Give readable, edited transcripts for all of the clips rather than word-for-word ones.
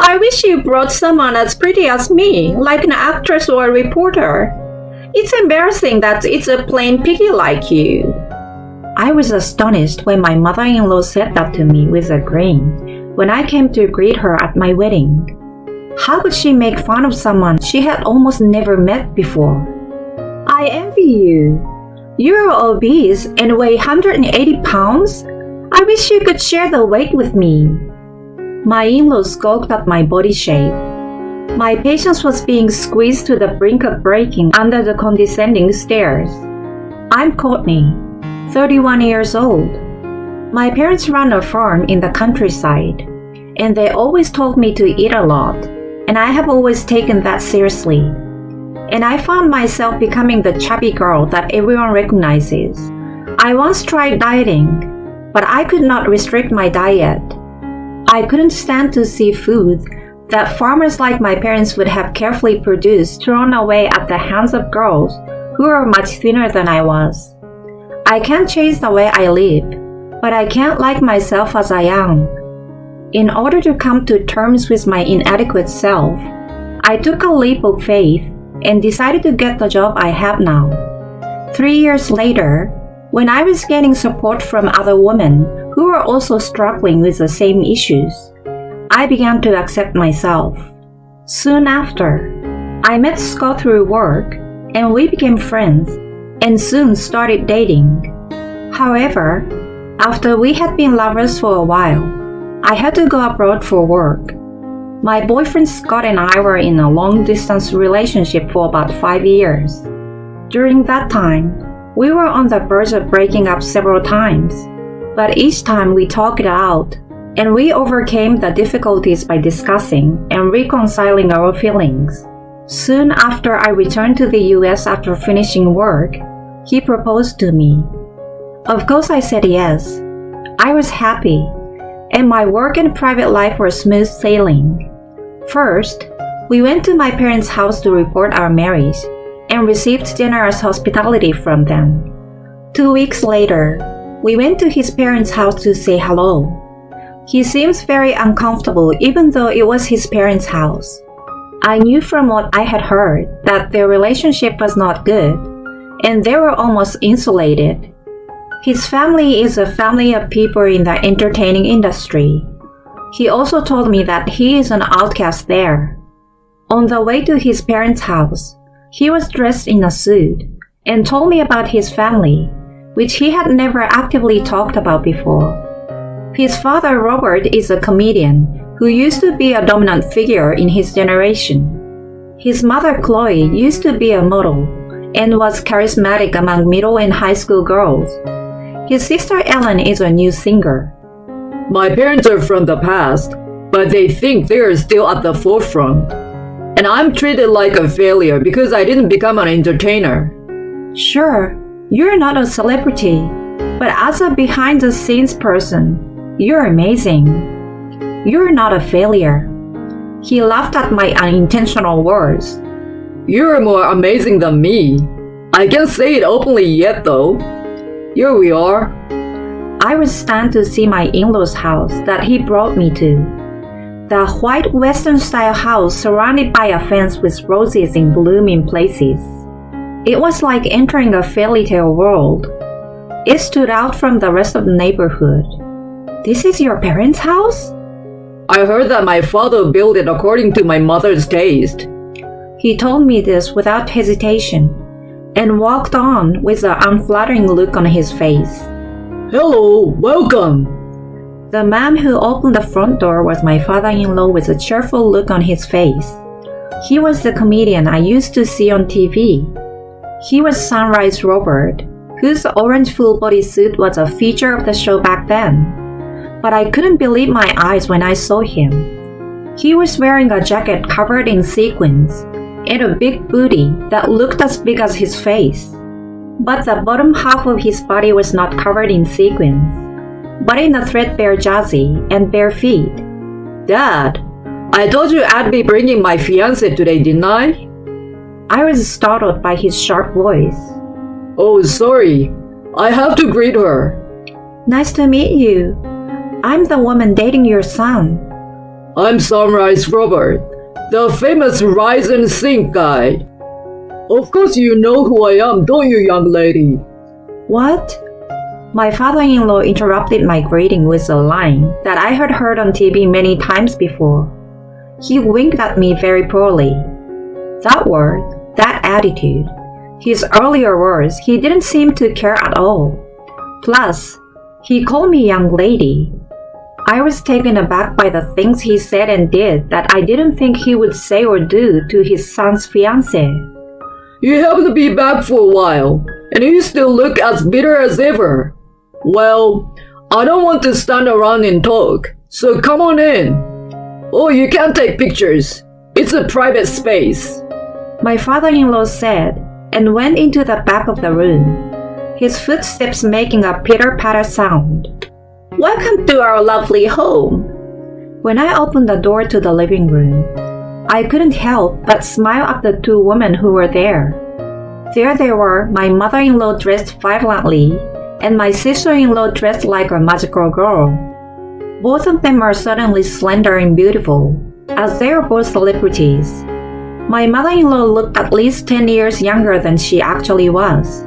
I wish you brought someone as pretty as me, like an actress or a reporter. It's embarrassing that it's a plain piggy like you. I was astonished when my mother-in-law said that to me with a grin when I came to greet her at my wedding. How could she make fun of someone she had almost never met before? I envy you. You're obese and weigh 180 pounds? I wish you could share the weight with me. My in-laws scoffed at my body shape. My patience was being squeezed to the brink of breaking under the condescending stares. I'm Courtney, 31 years old. My parents run a farm in the countryside, and they always told me to eat a lot, and I have always taken that seriously. And I found myself becoming the chubby girl that everyone recognizes. I once tried dieting, but I could not restrict my diet. I couldn't stand to see food that farmers like my parents would have carefully produced thrown away at the hands of girls who were much thinner than I was. I can't change the way I live, but I can't like myself as I am. In order to come to terms with my inadequate self, I took a leap of faith and decided to get the job I have now. 3 years later, when I was getting support from other women who were also struggling with the same issues, I began to accept myself. Soon after, I met Scott through work, and we became friends, and soon started dating. However, after we had been lovers for a while, I had to go abroad for work. My boyfriend Scott and I were in a long-distance relationship for about 5 years. During that time, we were on the verge of breaking up several times, but each time we talked it out, and we overcame the difficulties by discussing and reconciling our feelings. Soon after I returned to the US after finishing work, he proposed to me. Of course I said yes. I was happy, and my work and private life were smooth sailing. First, we went to my parents' house to report our marriage and received generous hospitality from them. 2 weeks later, we went to his parents' house to say hello. He seems very uncomfortable even though it was his parents' house. I knew from what I had heard that their relationship was not good, and they were almost insulated. His family is a family of people in the entertaining industry. He also told me that he is an outcast there. On the way to his parents' house, he was dressed in a suit and told me about his family, which he had never actively talked about before. His father, Robert, is a comedian who used to be a dominant figure in his generation. His mother, Chloe, used to be a model and was charismatic among middle and high school girls. His sister, Ellen, is a new singer. My parents are from the past, but they think they're still at the forefront. And I'm treated like a failure because I didn't become an entertainer. Sure, you're not a celebrity, but as a behind-the-scenes person, you're amazing. You're not a failure. He laughed at my unintentional words. You're more amazing than me. I can't say it openly yet though. Here we are. I was stunned to see my in-laws' house that he brought me to. The white Western-style house surrounded by a fence with roses in bloom in places. It was like entering a fairy tale world. It stood out from the rest of the neighborhood. This is your parents' house? I heard that my father built it according to my mother's taste. He told me this without hesitation and walked on with an unflattering look on his face. Hello, welcome. The man who opened the front door was my father-in-law with a cheerful look on his face. He was the comedian I used to see on TV. He was Sunrise Robert, whose orange full-body suit was a feature of the show back then. But I couldn't believe my eyes when I saw him. He was wearing a jacket covered in sequins and a big booty that looked as big as his face. But the bottom half of his body was not covered in sequins, but in a threadbare jersey and bare feet. Dad, I told you I'd be bringing my fiancée today, didn't I? I was startled by his sharp voice. Oh, sorry. I have to greet her. Nice to meet you. I'm the woman dating your son. I'm Sunrise Robert, the famous Rise and Sink guy. Of course you know who I am, don't you, young lady? What? My father-in-law interrupted my greeting with a line that I had heard on TV many times before. He winked at me very poorly. That word, that attitude, his earlier words, he didn't seem to care at all. Plus, he called me young lady. I was taken aback by the things he said and did that I didn't think he would say or do to his son's fiancée. You happen to be back for a while, and you still look as bitter as ever. Well, I don't want to stand around and talk, so come on in. Oh, you can't take pictures. It's a private space. My father-in-law said, and went into the back of the room, his footsteps making a pitter-patter sound. Welcome to our lovely home. When I opened the door to the living room, I couldn't help but smile at the two women who were there. There they were, my mother-in-law dressed violently, and my sister-in-law dressed like a magical girl. Both of them are suddenly slender and beautiful, as they are both celebrities. My mother-in-law looked at least 10 years younger than she actually was.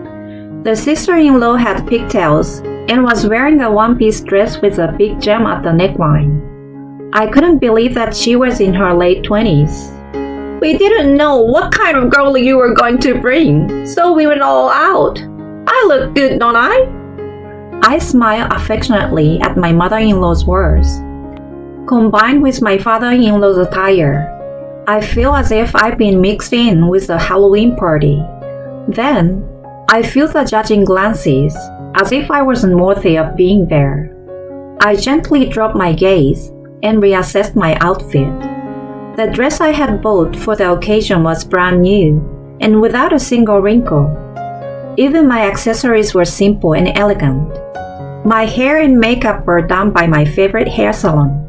The sister-in-law had pigtails and was wearing a one-piece dress with a big gem at the neckline. I couldn't believe that she was in her late 20s. We didn't know what kind of girl you were going to bring, so we went all out. I look good, don't I? I smiled affectionately at my mother-in-law's words. Combined with my father-in-law's attire, I feel as if I've been mixed in with a Halloween party. Then, I feel the judging glances, as if I wasn't worthy of being there. I gently dropped my gaze and reassessed my outfit. The dress I had bought for the occasion was brand new and without a single wrinkle. Even my accessories were simple and elegant. My hair and makeup were done by my favorite hair salon.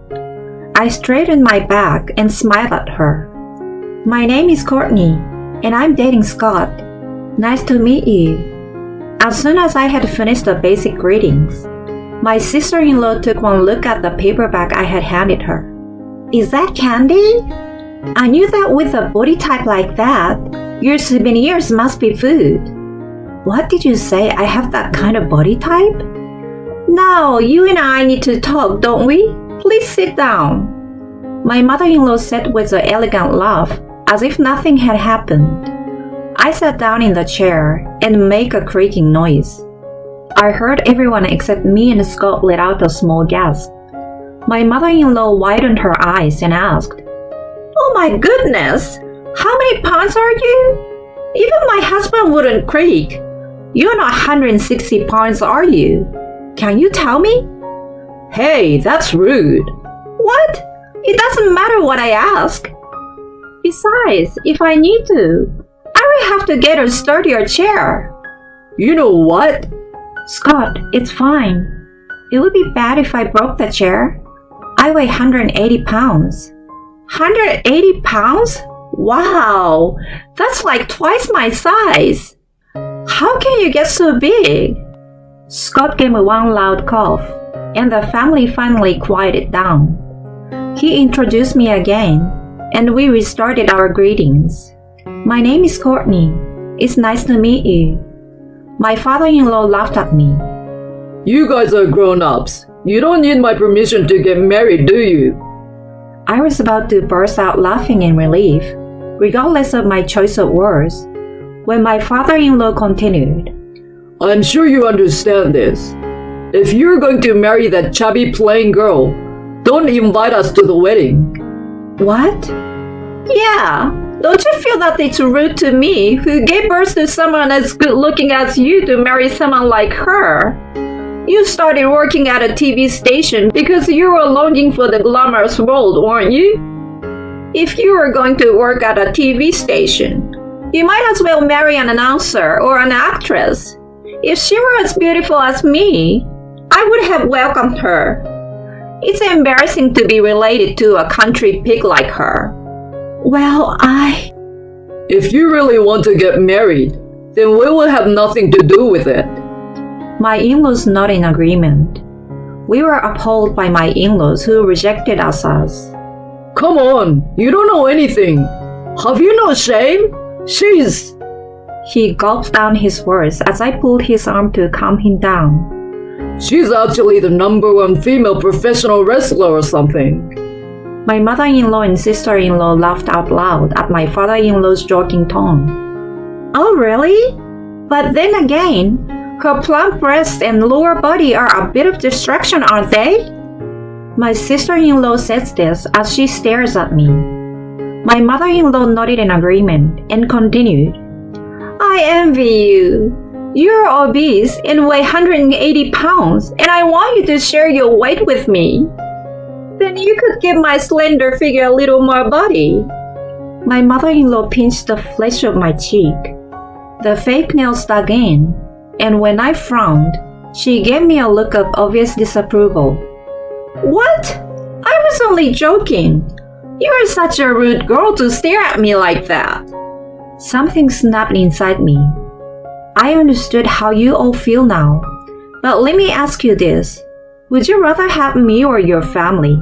I straightened my back and smiled at her. My name is Courtney, and I'm dating Scott. Nice to meet you. As soon as I had finished the basic greetings, my sister-in-law took one look at the paper bag I had handed her. Is that candy? I knew that with a body type like that, your souvenirs must be food. What did you say? I have that kind of body type? Now, you and I need to talk, don't we? Please sit down. My mother-in-law said with an elegant laugh, as if nothing had happened. I sat down in the chair and made a creaking noise. I heard everyone except me and Scott let out a small gasp. My mother-in-law widened her eyes and asked, Oh my goodness! How many pounds are you? Even my husband wouldn't creak. You're not 160 pounds, are you? Can you tell me? Hey, that's rude. What? It doesn't matter what I ask. Besides, if I need to, I will have to get a sturdier chair. You know what? Scott, it's fine. It would be bad if I broke the chair. I weigh 180 pounds. 180 pounds? Wow, that's like twice my size. How can you get so big? Scott gave me one loud cough, and the family finally quieted down. He introduced me again, and we restarted our greetings. My name is Courtney. It's nice to meet you. My father-in-law laughed at me. You guys are grown-ups. You don't need my permission to get married, do you? I was about to burst out laughing in relief, regardless of my choice of words, when my father-in-law continued. I'm sure you understand this. If you're going to marry that chubby plain girl, don't invite us to the wedding. What? Yeah, don't you feel that it's rude to me, who gave birth to someone as good looking as you, to marry someone like her? You started working at a TV station because you were longing for the glamorous world, weren't you? If you were going to work at a TV station, you might as well marry an announcer or an actress. If she were as beautiful as me, I would have welcomed her. It's embarrassing to be related to a country pig like her. Well, If you really want to get married, then we will have nothing to do with it. My in-laws nodded in agreement. We were appalled by my in-laws who rejected us as Come on, you don't know anything. Have you no shame? She's... He gulped down his words as I pulled his arm to calm him down. She's actually the #1 female professional wrestler or something. My mother-in-law and sister-in-law laughed out loud at my father-in-law's joking tone. Oh, really? But then again, her plump breasts and lower body are a bit of distraction, aren't they? My sister-in-law says this as she stares at me. My mother-in-law nodded in agreement and continued. I envy you. You're obese and weigh 180 pounds, and I want you to share your weight with me. Then you could give my slender figure a little more body. My mother-in-law pinched the flesh of my cheek. The fake nails dug in, and when I frowned, she gave me a look of obvious disapproval. What? I was only joking. You're such a rude girl to stare at me like that. Something snapped inside me. I understood how you all feel now, but let me ask you this. Would you rather have me or your family?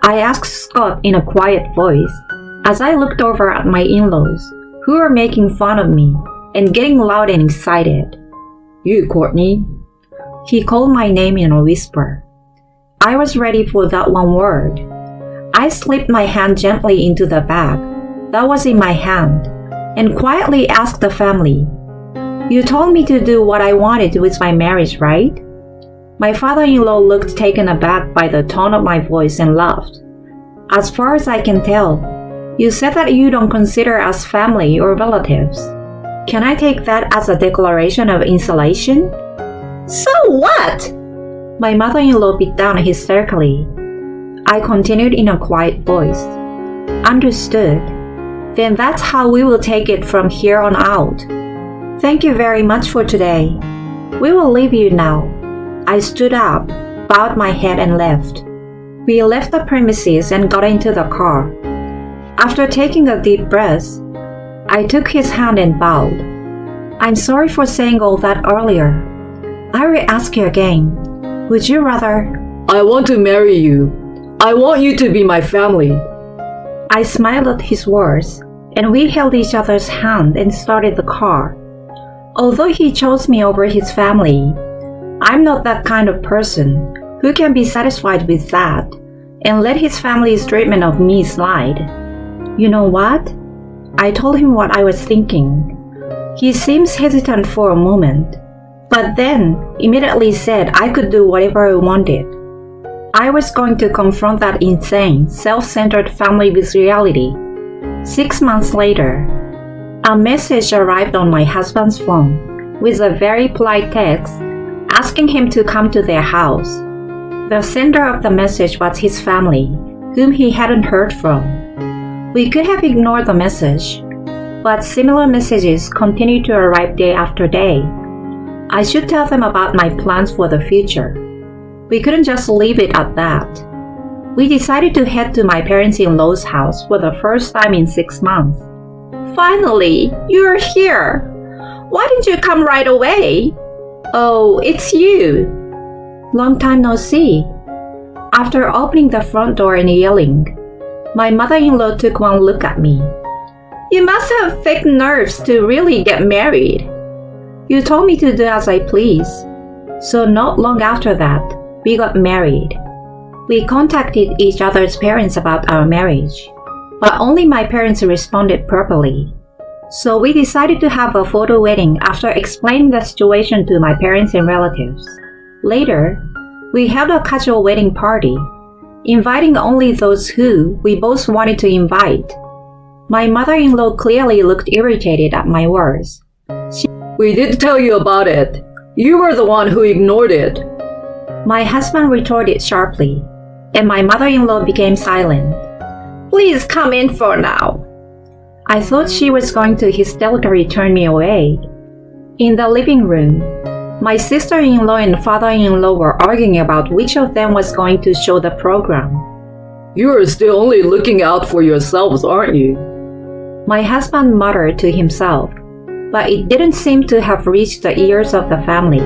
I asked Scott in a quiet voice as I looked over at my in-laws, who were making fun of me and getting loud and excited. You, Courtney. He called my name in a whisper. I was ready for that one word. I slipped my hand gently into the bag that was in my hand and quietly asked the family, You told me to do what I wanted with my marriage, right? My father-in-law looked taken aback by the tone of my voice and laughed. As far as I can tell, you said that you don't consider us family or relatives. Can I take that as a declaration of insulation? So what? My mother-in-law beat down hysterically. I continued in a quiet voice. Understood. Then that's how we will take it from here on out. Thank you very much for today. We will leave you now. I stood up, bowed my head and left. We left the premises and got into the car. After taking a deep breath, I took his hand and bowed. I'm sorry for saying all that earlier. I will ask you again. Would you rather? I want to marry you. I want you to be my family. I smiled at his words, and we held each other's hand and started the car. Although he chose me over his family, I'm not that kind of person who can be satisfied with that and let his family's treatment of me slide. You know what? I told him what I was thinking. He seems hesitant for a moment, but then immediately said I could do whatever I wanted. I was going to confront that insane, self-centered family with reality. 6 months later, a message arrived on my husband's phone with a very polite text asking him to come to their house. The sender of the message was his family, whom he hadn't heard from. We could have ignored the message, but similar messages continued to arrive day after day. I should tell them about my plans for the future. We couldn't just leave it at that. We decided to head to my parents-in-law's house for the first time in 6 months. Finally, you're here. Why didn't you come right away? Oh, it's you. Long time no see. After opening the front door and yelling, my mother-in-law took one look at me. You must have thick nerves to really get married. You told me to do as I please. So not long after that, we got married. We contacted each other's parents about our marriage, but only my parents responded properly. So we decided to have a photo wedding after explaining the situation to my parents and relatives. Later, we held a casual wedding party, inviting only those who we both wanted to invite. My mother-in-law clearly looked irritated at my words. We did tell you about it. You were the one who ignored it. My husband retorted sharply, and my mother-in-law became silent. Please come in for now. I thought she was going to hysterically turn me away. In the living room, my sister-in-law and father-in-law were arguing about which of them was going to show the program. You are still only looking out for yourselves, aren't you? My husband muttered to himself, but it didn't seem to have reached the ears of the family.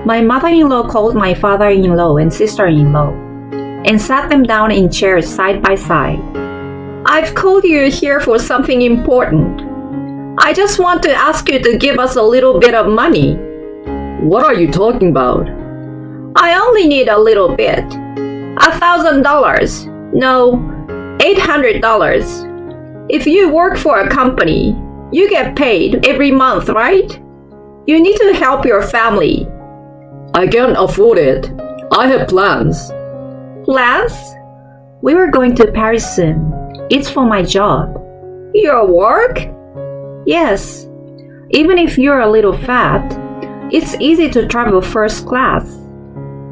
My mother-in-law called my father-in-law and sister-in-law. and sat them down in chairs side by side. I've called you here for something important. I just want to ask you to give us a little bit of money. What are you talking about? I only need a little bit. $1,000. No, $800. If you work for a company, you get paid every month, right? You need to help your family. I can't afford it. I have plans. Plans? We were going to Paris soon. It's for my job. Your work? Yes. Even if you're a little fat, it's easy to travel first class.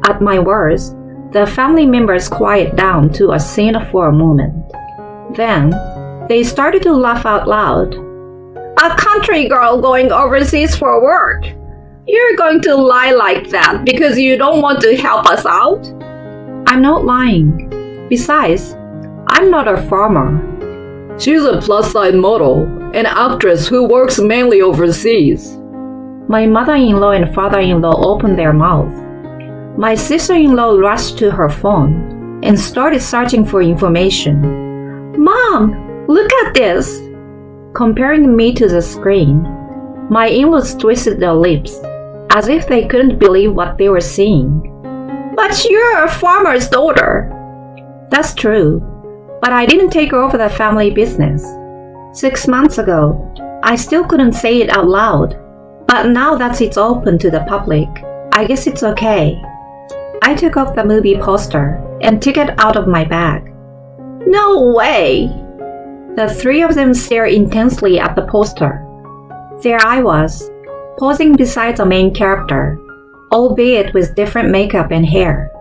At my words, the family members quieted down to a scene for a moment. Then, they started to laugh out loud. A country girl going overseas for work. You're going to lie like that because you don't want to help us out? I'm not lying. Besides, I'm not a farmer. She's a plus-size model, an actress who works mainly overseas. My mother-in-law and father-in-law opened their mouths. My sister-in-law rushed to her phone and started searching for information. Mom, look at this! Comparing me to the screen, my in-laws twisted their lips, as if they couldn't believe what they were seeing. But you're a farmer's daughter. That's true, but I didn't take over the family business. 6 months ago, I still couldn't say it out loud, but now that it's open to the public, I guess it's okay. I took off the movie poster and took it out of my bag. No way! The three of them stared intensely at the poster. There I was, posing beside the main character, albeit with different makeup and hair,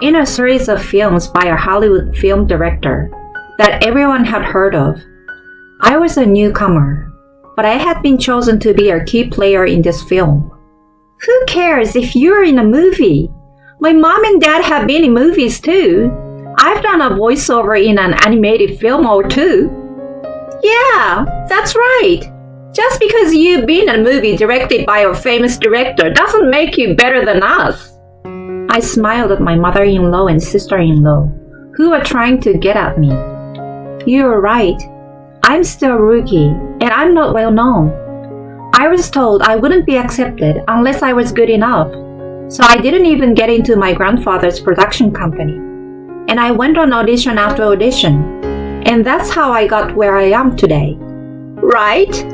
in a series of films by a Hollywood film director that everyone had heard of. I was a newcomer, but I had been chosen to be a key player in this film. Who cares if you're in a movie? My mom and dad have been in movies too. I've done a voiceover in an animated film or two. Yeah, that's right. Just because you've been in a movie directed by a famous director doesn't make you better than us. I smiled at my mother-in-law and sister-in-law, who were trying to get at me. You're right. I'm still a rookie, and I'm not well known. I was told I wouldn't be accepted unless I was good enough, so I didn't even get into my grandfather's production company. And I went on audition after audition, and that's how I got where I am today. Right?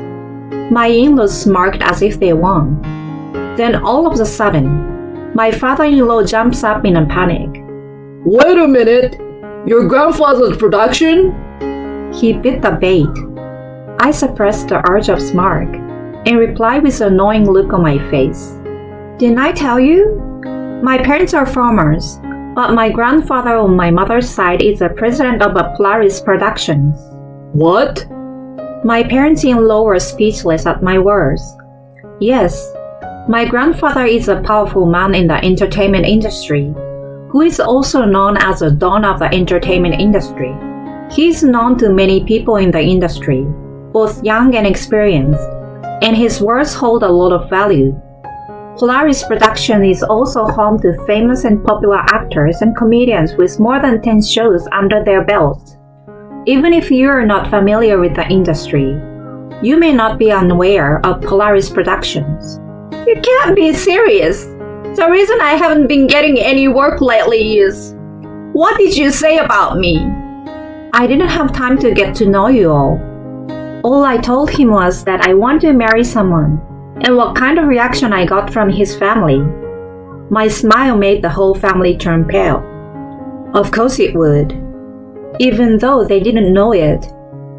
My in-laws smirked as if they won. Then all of a sudden, my father-in-law jumps up in a panic. Wait a minute! Your grandfather's production? He bit the bait. I suppressed the urge of smirk and replied with an annoying look on my face. Didn't I tell you? My parents are farmers, but my grandfather on my mother's side is the president of a Polaris Productions. What? My parents-in-law were speechless at my words. Yes, my grandfather is a powerful man in the entertainment industry, who is also known as the Don of the entertainment industry. He is known to many people in the industry, both young and experienced, and his words hold a lot of value. Polaris Production is also home to famous and popular actors and comedians with more than 10 shows under their belts. Even if you are not familiar with the industry, you may not be unaware of Polaris Productions. You can't be serious. The reason I haven't been getting any work lately is... What did you say about me? I didn't have time to get to know you all. All I told him was that I want to marry someone, and what kind of reaction I got from his family. My smile made the whole family turn pale. Of course it would. Even though they didn't know it,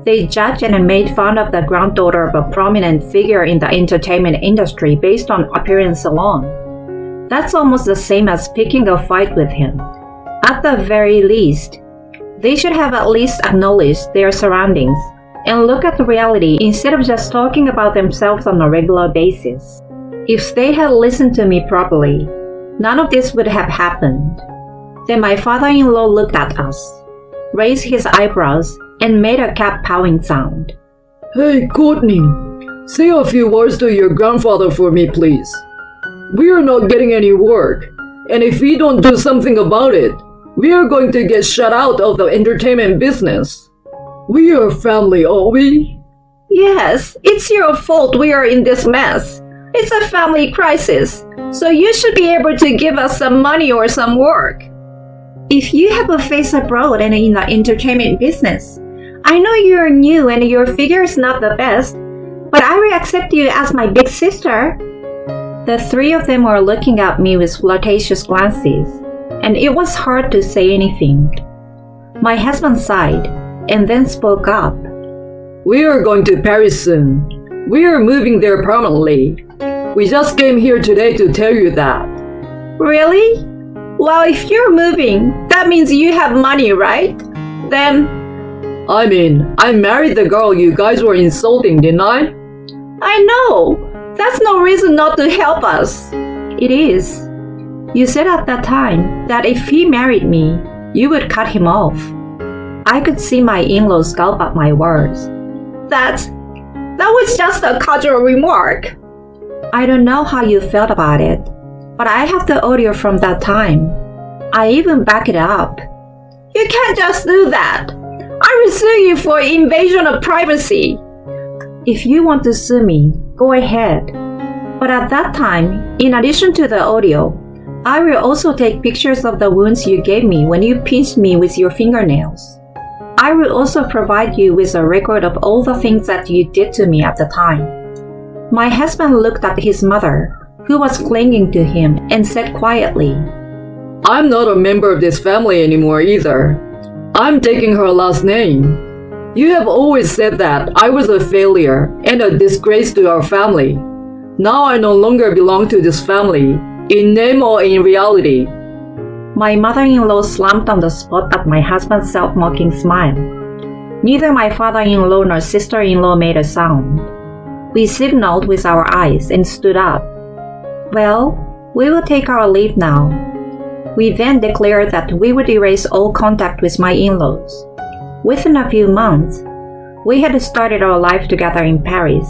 they judged and made fun of the granddaughter of a prominent figure in the entertainment industry based on appearance alone. That's almost the same as picking a fight with him. At the very least, they should have at least acknowledged their surroundings and look at the reality instead of just talking about themselves on a regular basis. If they had listened to me properly, none of this would have happened. Then my father-in-law looked at us, raised his eyebrows, and made a cat-pawing sound. Hey, Courtney, say a few words to your grandfather for me, please. We are not getting any work, and if we don't do something about it, We are going to get shut out of the entertainment business. We are family, aren't we? Yes, it's your fault we are in this mess. It's a family crisis, so you should be able to give us some money or some work. If you have a face abroad and in the entertainment business, I know you're new and your figure is not the best, but I will accept you as my big sister. The three of them were looking at me with flirtatious glances, and it was hard to say anything. My husband sighed and then spoke up. We are going to Paris soon. We are moving there permanently. We just came here today to tell you that. Really? Well, if you're moving, that means you have money, right? Then, I married the girl you guys were insulting, didn't I? I know. That's no reason not to help us. It is. You said at that time that if he married me, you would cut him off. I could see my in-laws gulp at my words. That was just a casual remark. I don't know how you felt about it, but I have the audio from that time. I even back it up. You can't just do that. I will sue you for invasion of privacy. If you want to sue me, go ahead. But at that time, in addition to the audio, I will also take pictures of the wounds you gave me when you pinched me with your fingernails. I will also provide you with a record of all the things that you did to me at the time. My husband looked at his mother, who was clinging to him, and said quietly, I'm not a member of this family anymore either. I'm taking her last name. You have always said that I was a failure and a disgrace to our family. Now I no longer belong to this family, in name or in reality. My mother-in-law slumped on the spot at my husband's self-mocking smile. Neither my father-in-law nor sister-in-law made a sound. We signaled with our eyes and stood up. Well, we will take our leave now. We then declared that we would erase all contact with my in-laws. Within a few months, we had started our life together in Paris.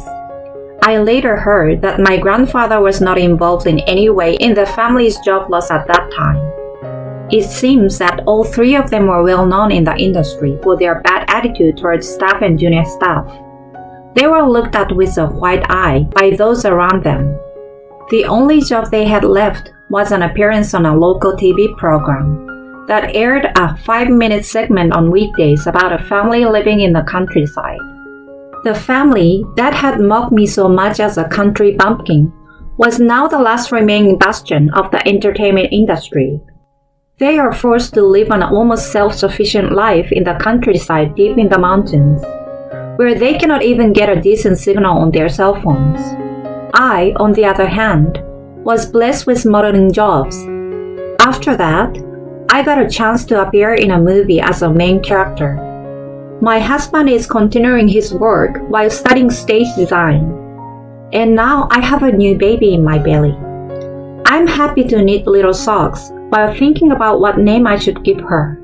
I later heard that my grandfather was not involved in any way in the family's job loss at that time. It seems that all three of them were well known in the industry for their bad attitude towards staff and junior staff. They were looked at with a white eye by those around them. The only job they had left was an appearance on a local TV program that aired a 5-minute segment on weekdays about a family living in the countryside. The family that had mocked me so much as a country bumpkin was now the last remaining bastion of the entertainment industry. They are forced to live an almost self-sufficient life in the countryside deep in the mountains, where they cannot even get a decent signal on their cell phones. I, on the other hand, was blessed with modeling jobs. After that, I got a chance to appear in a movie as a main character. My husband is continuing his work while studying stage design. And now I have a new baby in my belly. I'm happy to knit little socks while thinking about what name I should give her.